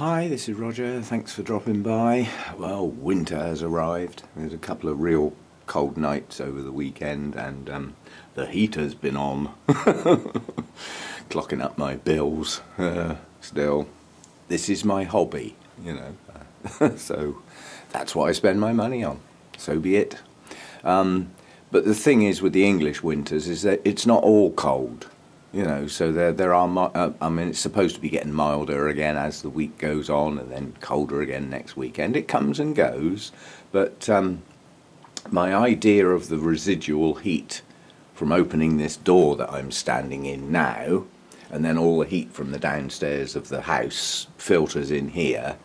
Hi, this is Roger. Thanks for dropping by. Well, winter has arrived. There's a couple of real cold nights over the weekend and the heater's been on. Clocking up my bills. Still, this is my hobby, you know. So that's what I spend my money on. So be it. But the thing is with the English winters is that it's not all cold. You know, so there are, I mean, it's supposed to be getting milder again as the week goes on and then colder again next weekend. It comes and goes, but my idea of the residual heat from opening this door that I'm standing in now, and then all the heat from the downstairs of the house filters in here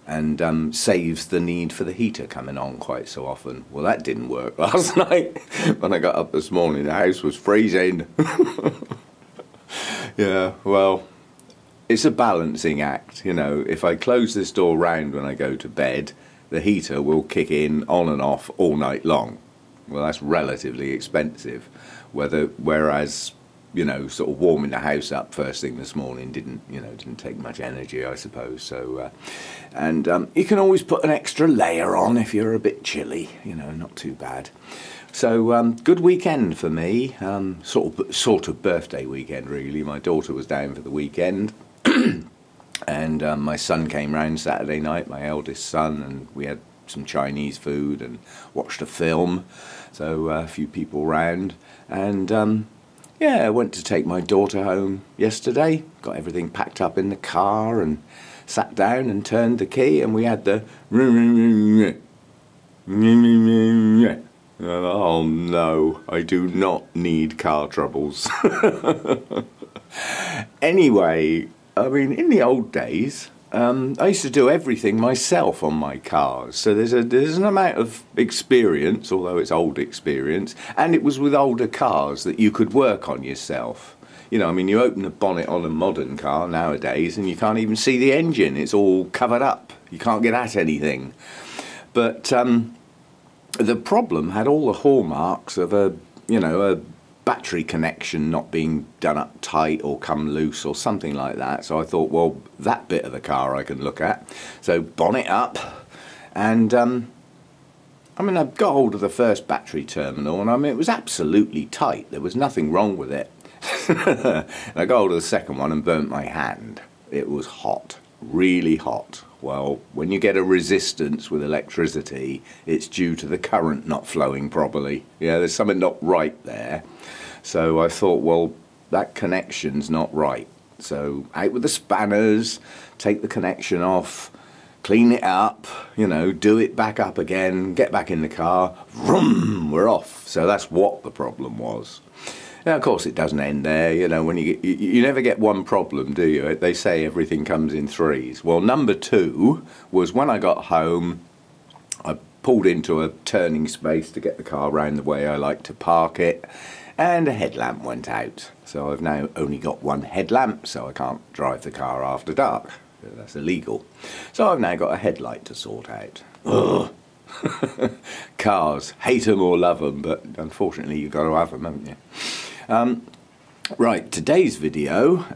and saves the need for the heater coming on quite so often. Well, that didn't work last night. When I got up this morning, the house was freezing. Yeah, well, it's a balancing act, you know. If I close this door round when I go to bed, the heater will kick in on and off all night long. Well, that's relatively expensive. Whereas, you know, sort of warming the house up first thing this morning didn't take much energy, I suppose. So, and you can always put an extra layer on if you're a bit chilly, you know, not too bad. So good weekend for me, sort of birthday weekend really. My daughter was down for the weekend and my son came round Saturday night, my eldest son, and we had some Chinese food and watched a film, so a few people round. And yeah, I went to take my daughter home yesterday, got everything packed up in the car and sat down and turned the key and we had the oh no, I do not need car troubles. Anyway, I mean, in the old days, I used to do everything myself on my cars. So there's an amount of experience, although it's old experience, and it was with older cars that you could work on yourself. You know, I mean, you open the bonnet on a modern car nowadays and you can't even see the engine. It's all covered up. You can't get at anything. But the problem had all the hallmarks of a battery connection not being done up tight or come loose or something like that. So I thought, well, that bit of the car I can look at. So bonnet up, and I mean, I got hold of the first battery terminal, and I mean, it was absolutely tight. There was nothing wrong with it. I got hold of the second one and burnt my hand. It was hot, really hot. Well, when you get a resistance with electricity, it's due to the current not flowing properly. Yeah, there's something not right there. So I thought, well, that connection's not right. So out with the spanners, take the connection off, clean it up, you know, do it back up again, get back in the car, vroom, we're off. So that's what the problem was. Now, of course, it doesn't end there. You know, when you never get one problem, do you? They say everything comes in threes. Well, number two was when I got home, I pulled into a turning space to get the car round the way I like to park it, and a headlamp went out. So I've now only got one headlamp, so I can't drive the car after dark. That's illegal. So I've now got a headlight to sort out. Ugh. Cars, hate them or love them, but unfortunately you've got to have them, haven't you? Right, today's video,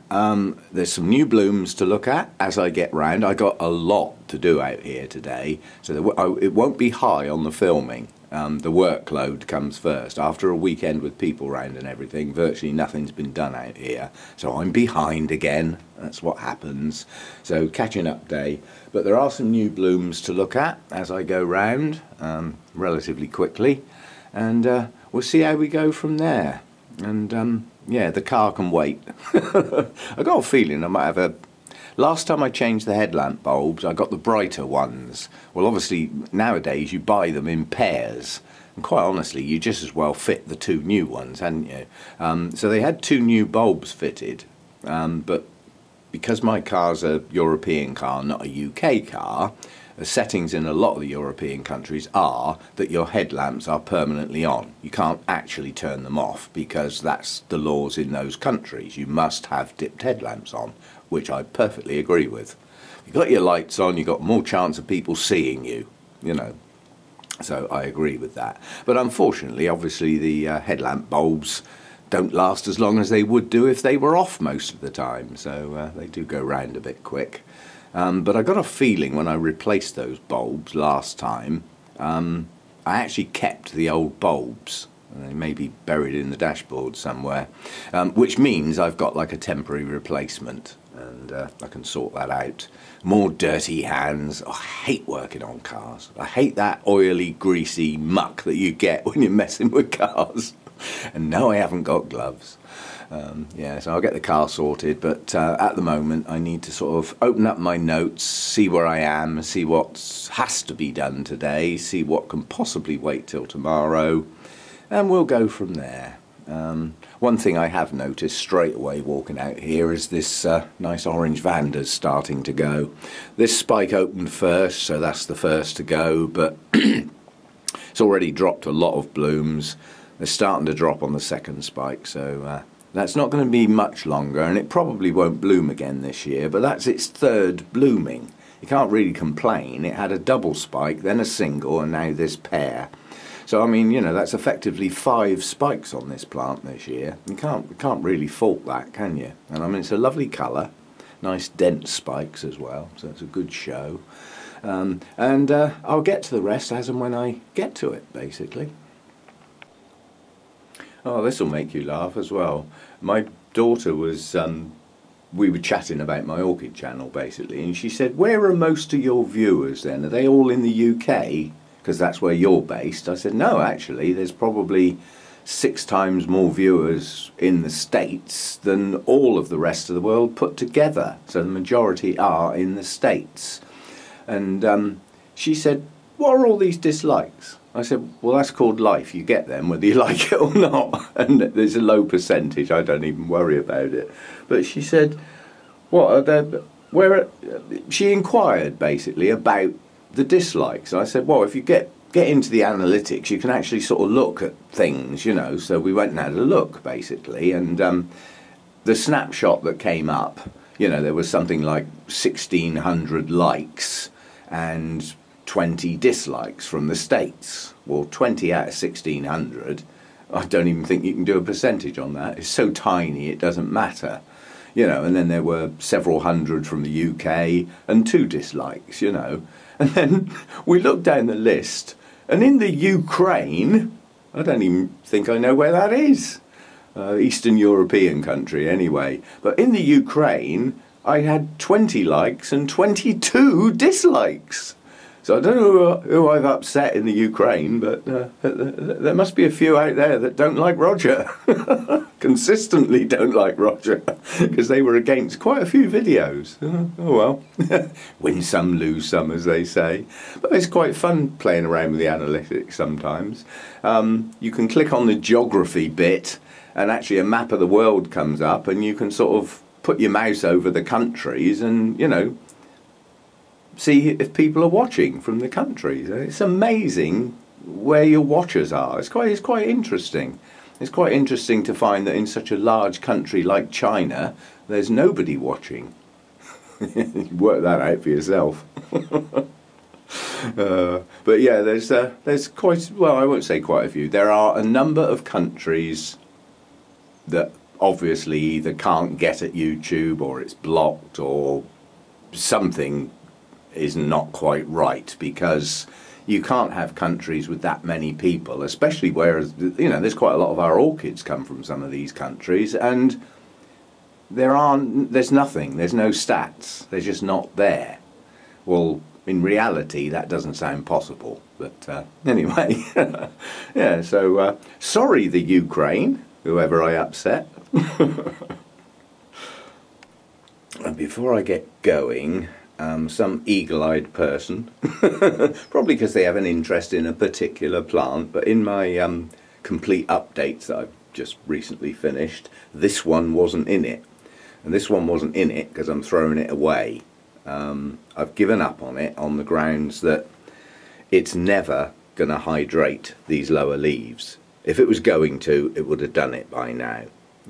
there's some new blooms to look at as I get round. I got a lot to do out here today, so it won't be high on the filming. The workload comes first. After a weekend with people round and everything, virtually nothing's been done out here. So I'm behind again. That's what happens. So catching up day. But there are some new blooms to look at as I go round relatively quickly. And we'll see how we go from there. And yeah, the car can wait. I got a feeling I might have a... Last time I changed the headlamp bulbs, I got the brighter ones. Well, obviously, nowadays you buy them in pairs. And quite honestly, you just as well fit the two new ones, hadn't you? So they had two new bulbs fitted. But because my car's a European car, not a UK car, the settings in a lot of the European countries are that your headlamps are permanently on. You can't actually turn them off because that's the laws in those countries. You must have dipped headlamps on, which I perfectly agree with. You've got your lights on, you've got more chance of people seeing you, you know. So I agree with that. But unfortunately, obviously, the headlamp bulbs don't last as long as they would do if they were off most of the time. So they do go round a bit quick. But I got a feeling when I replaced those bulbs last time, I actually kept the old bulbs. They may be buried in the dashboard somewhere, which means I've got like a temporary replacement, and I can sort that out. More dirty hands. Oh, I hate working on cars. I hate that oily, greasy muck that you get when you're messing with cars. And no, I haven't got gloves. Yeah, so I'll get the car sorted, but at the moment I need to sort of open up my notes, see where I am, see what has to be done today, see what can possibly wait till tomorrow, and we'll go from there. One thing I have noticed straight away walking out here is this nice orange Vanda's starting to go. This spike opened first, so that's the first to go, but it's already dropped a lot of blooms. They're starting to drop on the second spike, so that's not going to be much longer, and it probably won't bloom again this year, but that's its third blooming. You can't really complain. It had a double spike, then a single, and now this pair. So, I mean, you know, that's effectively 5 spikes on this plant this year. You can't really fault that, can you? And I mean, it's a lovely colour. Nice dense spikes as well, so it's a good show. I'll get to the rest as and when I get to it, basically. Oh, this will make you laugh as well. My daughter was, we were chatting about my orchid channel, basically, and she said, where are most of your viewers then? Are they all in the UK? Because that's where you're based. I said, no, actually, there's probably 6 times more viewers in the States than all of the rest of the world put together. So the majority are in the States. And she said, what are all these dislikes? I said, well, that's called life. You get them whether you like it or not. And there's a low percentage. I don't even worry about it. But she said, what are there? She inquired, basically, about the dislikes. And I said, well, if you get into the analytics, you can actually sort of look at things, you know. So we went and had a look, basically, and the snapshot that came up, you know, there was something like 1,600 likes and 20 dislikes from the States. Well, 20 out of 1,600, I don't even think you can do a percentage on that. It's so tiny it doesn't matter. You know, and then there were several hundred from the UK and 2 dislikes, you know. And then we looked down the list, and in the Ukraine, I don't even think I know where that is. Eastern European country, anyway. But in the Ukraine, I had 20 likes and 22 dislikes. So I don't know who I've upset in the Ukraine, but there must be a few out there that don't like Roger. Consistently don't like Roger, because they were against quite a few videos. Oh well, win some, lose some, as they say. But it's quite fun playing around with the analytics sometimes. You can click on the geography bit, and actually a map of the world comes up, and you can sort of put your mouse over the countries and, you know, see if people are watching from the countries. It's amazing where your watchers are. It's quite interesting. It's quite interesting to find that in such a large country like China, there's nobody watching. Work that out for yourself. But yeah, there's quite, well, I won't say quite a few. There are a number of countries that obviously either can't get at YouTube, or it's blocked, or something is not quite right, because you can't have countries with that many people, especially where, you know, there's quite a lot of our orchids come from some of these countries, and there's nothing, there's no stats, they're just not there. Well, in reality, that doesn't sound possible, but anyway, yeah, so sorry the Ukraine, whoever I upset. And before I get going, some eagle-eyed person, probably because they have an interest in a particular plant, but in my complete updates that I've just recently finished, this one wasn't in it. And this one wasn't in it because I'm throwing it away. I've given up on it on the grounds that it's never going to hydrate these lower leaves. If it was going to, it would have done it by now.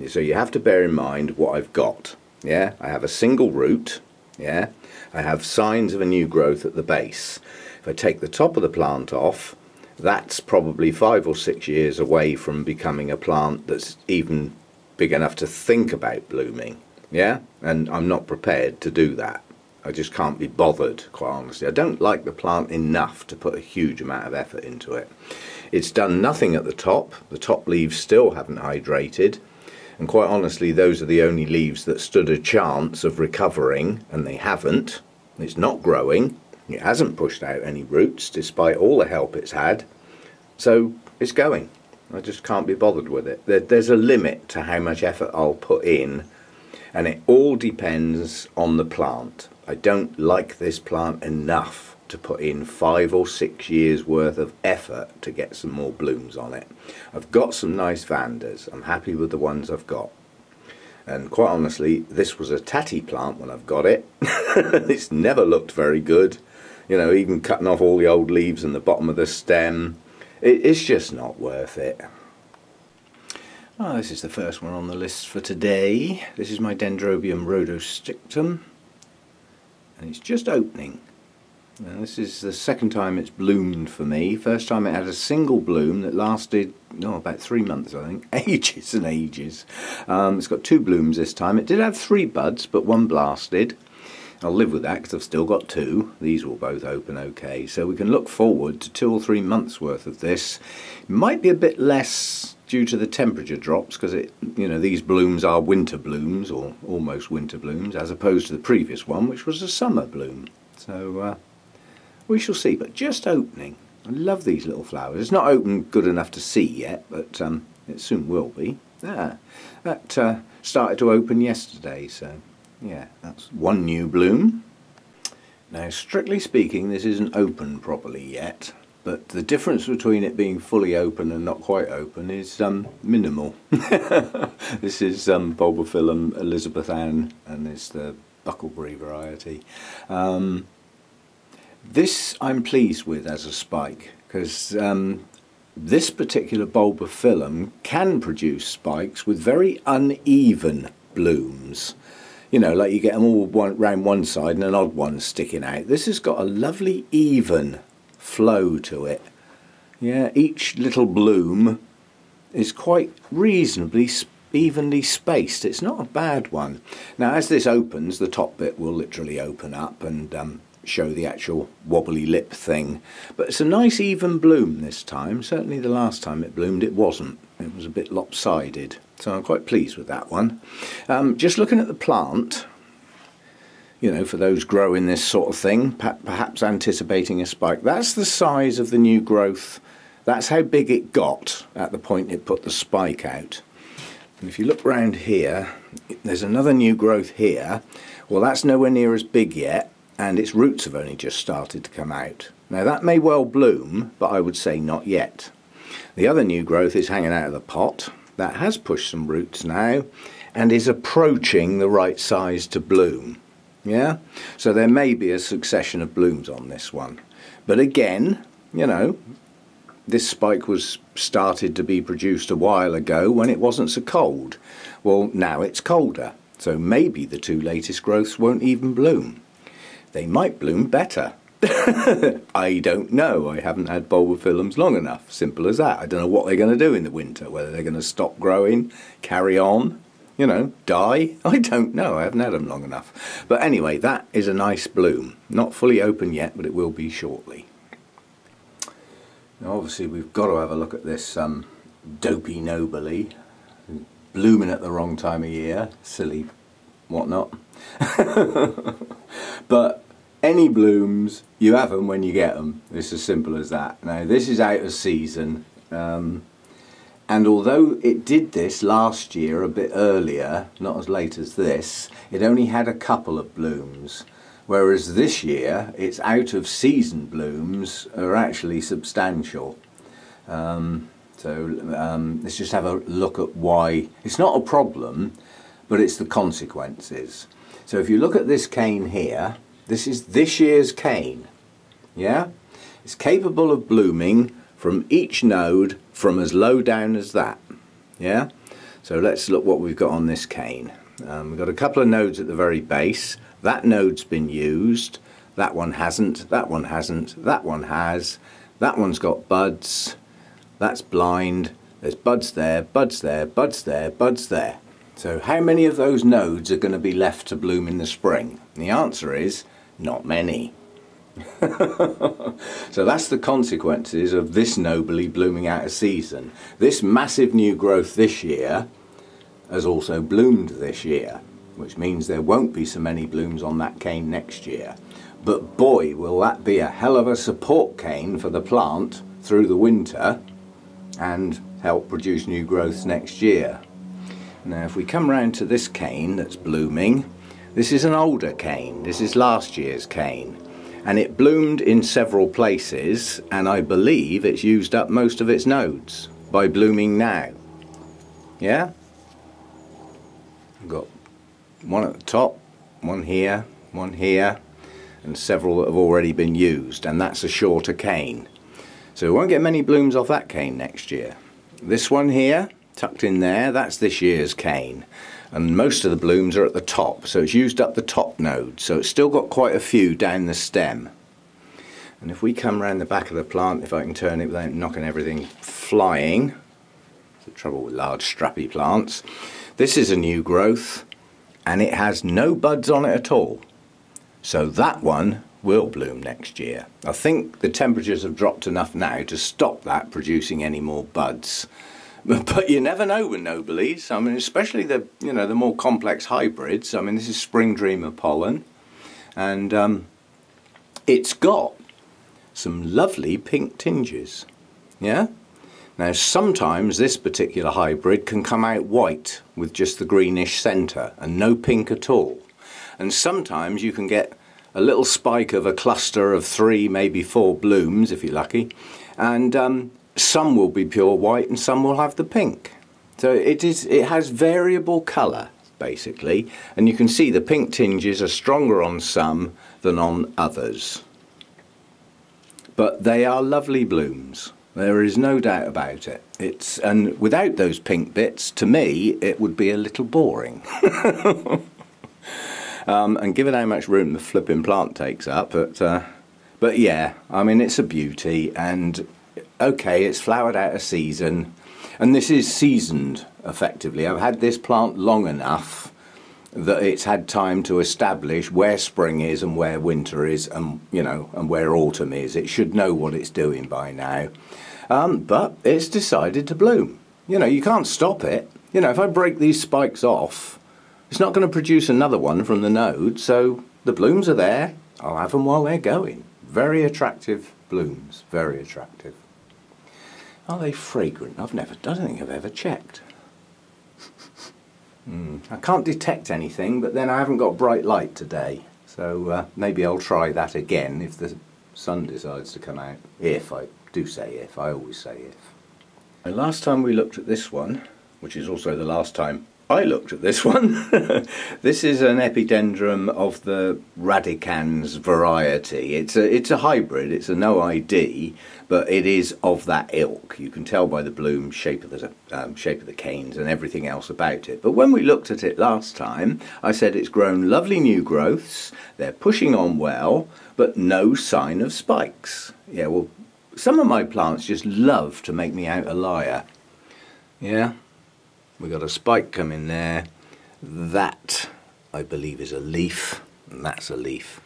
So you have to bear in mind what I've got. Yeah, I have a single root. Yeah, I have signs of a new growth at the base. If I take the top of the plant off, that's probably 5 or 6 years away from becoming a plant that's even big enough to think about blooming. Yeah, and I'm not prepared to do that. I just can't be bothered, quite honestly. I don't like the plant enough to put a huge amount of effort into it. It's done nothing at the top. The top leaves still haven't hydrated. And quite honestly, those are the only leaves that stood a chance of recovering, and they haven't. It's not growing. It hasn't pushed out any roots, despite all the help it's had. So it's going. I just can't be bothered with it. There's a limit to how much effort I'll put in, and it all depends on the plant. I don't like this plant enough to put in 5 or 6 years worth of effort to get some more blooms on it. I've got some nice Vandas. I'm happy with the ones I've got. And quite honestly, this was a tatty plant when I've got it. It's never looked very good. You know, even cutting off all the old leaves in the bottom of the stem. It's just not worth it. Oh, this is the first one on the list for today. This is my Dendrobium rhodostictum. And it's just opening. Now, this is the second time it's bloomed for me. First time it had a single bloom that lasted, about 3 months, I think. Ages and ages. It's got 2 blooms this time. It did have 3 buds, but 1 blasted. I'll live with that because I've still got 2. These will both open okay. So we can look forward to 2 or 3 months worth of this. It might be a bit less due to the temperature drops because these blooms are winter blooms, or almost winter blooms, as opposed to the previous one, which was a summer bloom. So we shall see, but just opening. I love these little flowers. It's not open good enough to see yet, but it soon will be. That started to open yesterday, so yeah, that's 1 new bloom. Now, strictly speaking, this isn't open properly yet, but the difference between it being fully open and not quite open is minimal. This is Bulbophyllum Elizabeth Ann, and it's the Buckleberry variety. This I'm pleased with as a spike, because this particular Bulbophyllum can produce spikes with very uneven blooms. You know, like you get them all round one side and an odd one sticking out. This has got a lovely even flow to it. Yeah, each little bloom is quite reasonably evenly spaced. It's not a bad one. Now, as this opens, the top bit will literally open up and show the actual wobbly lip thing. But it's a nice even bloom this time. Certainly the last time it bloomed it wasn't. It was a bit lopsided. So I'm quite pleased with that one. Just looking at the plant, you know, for those growing this sort of thing, perhaps anticipating a spike, that's the size of the new growth. That's how big it got at the point it put the spike out. And if you look round here, there's another new growth here. Well, that's nowhere near as big yet, and its roots have only just started to come out. Now, that may well bloom, but I would say not yet. The other new growth is hanging out of the pot. That has pushed some roots now and is approaching the right size to bloom. Yeah, so there may be a succession of blooms on this one. But again, you know, this spike was started to be produced a while ago when it wasn't so cold. Well, now it's colder, so maybe the 2 latest growths won't even bloom. They might bloom better. I don't know. I haven't had Bulbophyllums long enough. Simple as that. I don't know what they're going to do in the winter. Whether they're going to stop growing, carry on, you know, die. I don't know. I haven't had them long enough. But anyway, that is a nice bloom. Not fully open yet, but it will be shortly. Now, obviously, we've got to have a look at this dopey Nobly. Blooming at the wrong time of year. Silly whatnot. But any blooms, you have them when you get them. It's as simple as that. Now, this is out of season, and although it did this last year a bit earlier, not as late as this, it only had a couple of blooms, whereas this year its out of season blooms are actually substantial. Let's just have a look at why. It's not a problem, but it's the consequences. So if you look at this cane here, this is this year's cane, yeah? It's capable of blooming from each node from as low down as that, yeah? So let's look what we've got on this cane. We've got a couple of nodes at the very base. That node's been used, that one hasn't, that one hasn't, that one has, that one's got buds, that's blind, there's buds there, buds there, buds there, buds there. So how many of those nodes are going to be left to bloom in the spring? And the answer is not many. So that's the consequences of this Nobly blooming out of season. This massive new growth this year has also bloomed this year, which means there won't be so many blooms on that cane next year. But boy, will that be a hell of a support cane for the plant through the winter and help produce new growths next year. Now if we come round to this cane that's blooming, this is an older cane, this is last year's cane, and it bloomed in several places, and I believe it's used up most of its nodes by blooming now. Yeah? I've got one at the top, one here, and several that have already been used, and that's a shorter cane. So we won't get many blooms off that cane next year. This one here, tucked in there, that's this year's cane, and most of the blooms are at the top, so it's used up the top node, so it's still got quite a few down the stem. And if we come around the back of the plant, if I can turn it without knocking everything flying, it's the trouble with large strappy plants, this is a new growth and it has no buds on it at all, so that one will bloom next year. I think the temperatures have dropped enough now to stop that producing any more buds. But you never know with Noblys. I mean, especially the the more complex hybrids. I mean, this is Spring Dreamer pollen, and it's got some lovely pink tinges. Yeah. Now sometimes this particular hybrid can come out white with just the greenish centre and no pink at all. And sometimes you can get a little spike of a cluster of 3, maybe 4 blooms if you're lucky, and some will be pure white and some will have the pink. So it has variable colour basically, and you can see the pink tinges are stronger on some than on others. But they are lovely blooms, there is no doubt about it. And without those pink bits, to me it would be a little boring. And given how much room the flipping plant takes up, but yeah, I mean, it's a beauty, and okay, it's flowered out of season, and this is seasoned effectively. I've had this plant long enough that it's had time to establish where spring is and where winter is, and and where autumn is. It should know what it's doing by now, but it's decided to bloom. You can't stop it. If I break these spikes off, it's not going to produce another one from the node, so the blooms are there. I'll have them while they're going. Very attractive blooms, very attractive. Are they fragrant? I don't think I've ever checked. I can't detect anything, but then I haven't got bright light today, so maybe I'll try that again if the sun decides to come out. If, I do say if, I always say if. The last time we looked at this one, which is also the last time I looked at this one. This is an epidendrum of the Radicands variety. It's a hybrid, it's a no ID, but it is of that ilk. You can tell by the bloom, shape of the canes and everything else about it. But when we looked at it last time, I said it's grown lovely new growths, they're pushing on well, but no sign of spikes. Yeah, well, some of my plants just love to make me out a liar. Yeah. We got a spike coming there. That, I believe, is a leaf, and that's a leaf.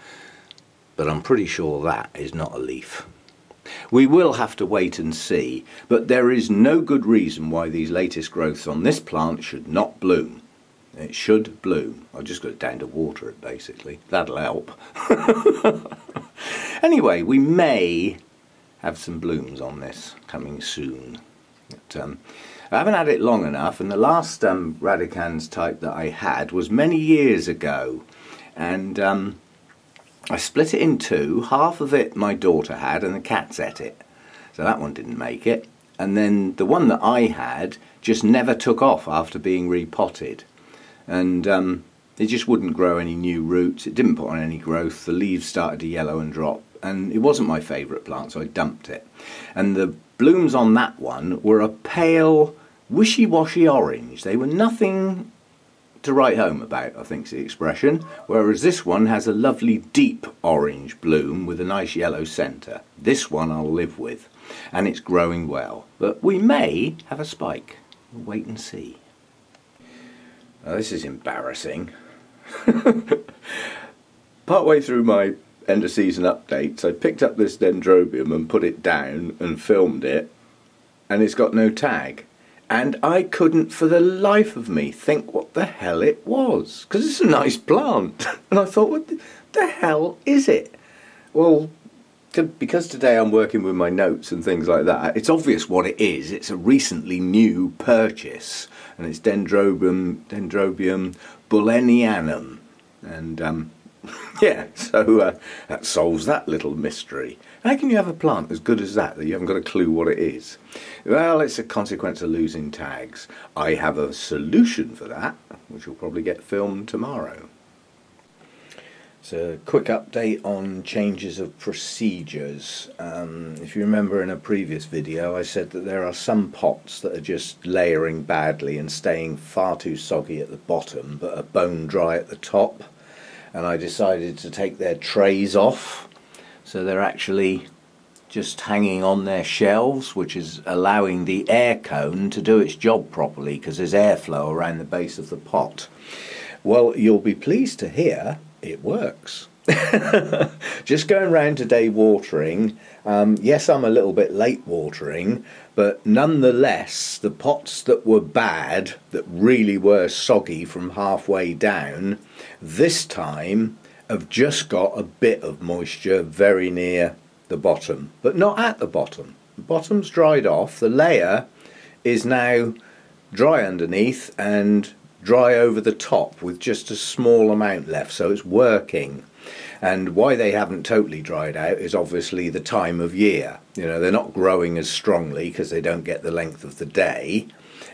But I'm pretty sure that is not a leaf. We will have to wait and see, but there is no good reason why these latest growths on this plant should not bloom. It should bloom. I've just got it down to water it, basically. That'll help. Anyway, we may have some blooms on this coming soon. But, I haven't had it long enough, and the last Radicands type that I had was many years ago, and I split it in two. Half of it my daughter had and the cats ate it, so that one didn't make it, and then the one that I had just never took off after being repotted, and it just wouldn't grow any new roots, it didn't put on any growth, the leaves started to yellow and drop, and it wasn't my favourite plant, so I dumped it. And the blooms on that one were a pale wishy-washy orange. They were nothing to write home about, I think's the expression, whereas this one has a lovely deep orange bloom with a nice yellow centre. This one I'll live with, and it's growing well, but we may have a spike. We'll wait and see. Now, this is embarrassing. Partway through my end of season updates, I picked up this Dendrobium and put it down and filmed it, and it's got no tag. And I couldn't for the life of me think what the hell it was, because it's a nice plant. And I thought, what the hell is it? Well, because today I'm working with my notes and things like that, it's obvious what it is. It's a recently new purchase, and it's Dendrobium bullenianum. And yeah, so that solves that little mystery. How can you have a plant as good as that you haven't got a clue what it is? Well, it's a consequence of losing tags. I have a solution for that, which will probably get filmed tomorrow. So, quick update on changes of procedures. If you remember in a previous video, I said that there are some pots that are just layering badly and staying far too soggy at the bottom, but are bone dry at the top. And I decided to take their trays off, so they're actually just hanging on their shelves, which is allowing the air cone to do its job properly, because there's airflow around the base of the pot. Well, you'll be pleased to hear it works. Just going round today watering. Yes, I'm a little bit late watering, but nonetheless the pots that were bad, that really were soggy from halfway down, this time have just got a bit of moisture very near the bottom, but not at the bottom. The bottom's dried off, the layer is now dry underneath and dry over the top with just a small amount left, so it's working. And why they haven't totally dried out is obviously the time of year. You know, they're not growing as strongly because they don't get the length of the day.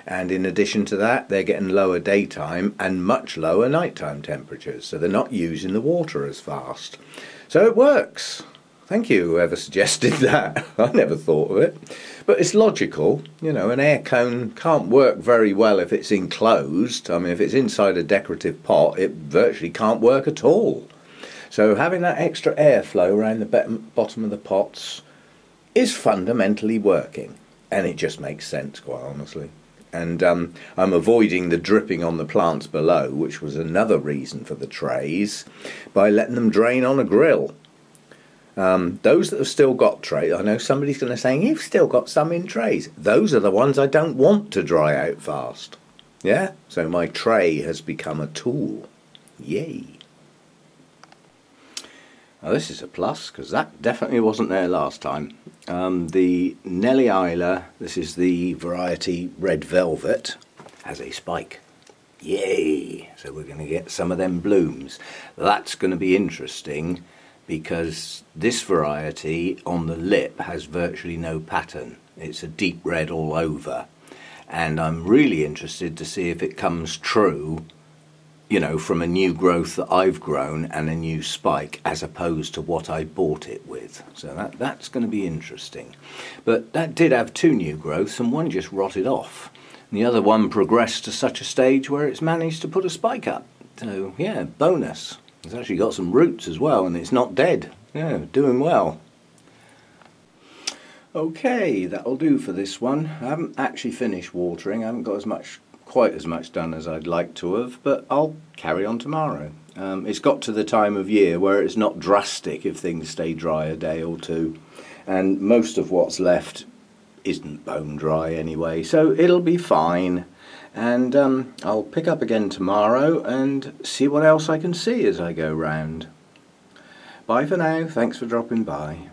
And in addition to that, they're getting lower daytime and much lower nighttime temperatures. So they're not using the water as fast. So it works. Thank you, whoever suggested that. I never thought of it. But it's logical. You know, an air cone can't work very well if it's enclosed. I mean, if it's inside a decorative pot, it virtually can't work at all. So having that extra airflow around the bottom of the pots is fundamentally working, and it just makes sense, quite honestly. And I'm avoiding the dripping on the plants below, which was another reason for the trays, by letting them drain on a grill. Those that have still got trays, I know somebody's going to say, you've still got some in trays. Those are the ones I don't want to dry out fast. Yeah, so my tray has become a tool. Yay. Now this is a plus, because that definitely wasn't there last time. The Nelly Isla, this is the variety Red Velvet, has a spike. Yay! So we're going to get some of them blooms. That's going to be interesting, because this variety on the lip has virtually no pattern. It's a deep red all over. And I'm really interested to see if it comes true, you know, from a new growth that I've grown and a new spike, as opposed to what I bought it with. So that's going to be interesting. But that did have two new growths, and one just rotted off. And the other one progressed to such a stage where it's managed to put a spike up. So yeah, bonus. It's actually got some roots as well, and it's not dead. Yeah, doing well. Okay, that'll do for this one. I haven't actually finished watering. I haven't got quite as much done as I'd like to have, but I'll carry on tomorrow. It's got to the time of year where it's not drastic if things stay dry a day or two, and most of what's left isn't bone dry anyway, so it'll be fine. And I'll pick up again tomorrow and see what else I can see as I go round. Bye for now, thanks for dropping by.